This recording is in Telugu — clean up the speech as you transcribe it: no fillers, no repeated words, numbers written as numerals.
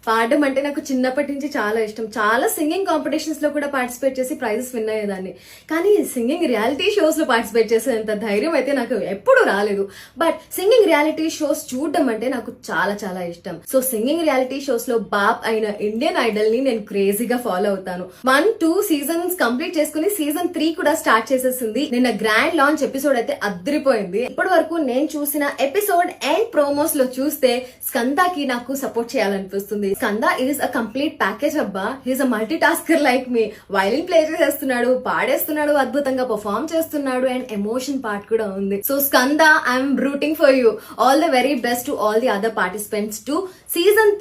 పాడడం అంటే నాకు చిన్నప్పటి నుంచి చాలా ఇష్టం. చాలా సింగింగ్ కాంపిటీషన్స్ లో కూడా పార్టిసిపేట్ చేసి ప్రైజెస్ విన్ అయ్యేదాన్ని. కానీ సింగింగ్ రియాలిటీ షోస్ లో పార్టిసిపేట్ చేసేంత ధైర్యం అయితే నాకు ఎప్పుడూ రాలేదు. బట్ సింగింగ్ రియాలిటీ షోస్ చూడడం అంటే నాకు చాలా చాలా ఇష్టం. సో సింగింగ్ రియాలిటీ షోస్ లో బాప్ అయిన ఇండియన్ ఐడల్ ని నేను క్రేజీగా ఫాలో అవుతాను. 1-2 సీజన్స్ కంప్లీట్ చేసుకుని సీజన్ 3 కూడా స్టార్ట్ చేసేసింది. నిన్న గ్రాండ్ లాంచ్ ఎపిసోడ్ అయితే అద్దరిపోయింది. ఇప్పటి వరకు నేను చూసిన ఎపిసోడ్ అండ్ ప్రోమోస్ లో చూస్తే స్కందాకి నాకు సపోర్ట్ చేయాలనిపిస్తుంది. Skanda is a complete package అబ్బా. He's a multitasker like me. Violin play చేస్తున్నాడు, పాడేస్తున్నాడు, అద్భుతంగా పర్ఫార్మ్ చేస్తున్నాడు అండ్ ఎమోషన్ పార్ట్ కూడా ఉంది. So Skanda, I'm rooting for you. All the very best to all the other participants to season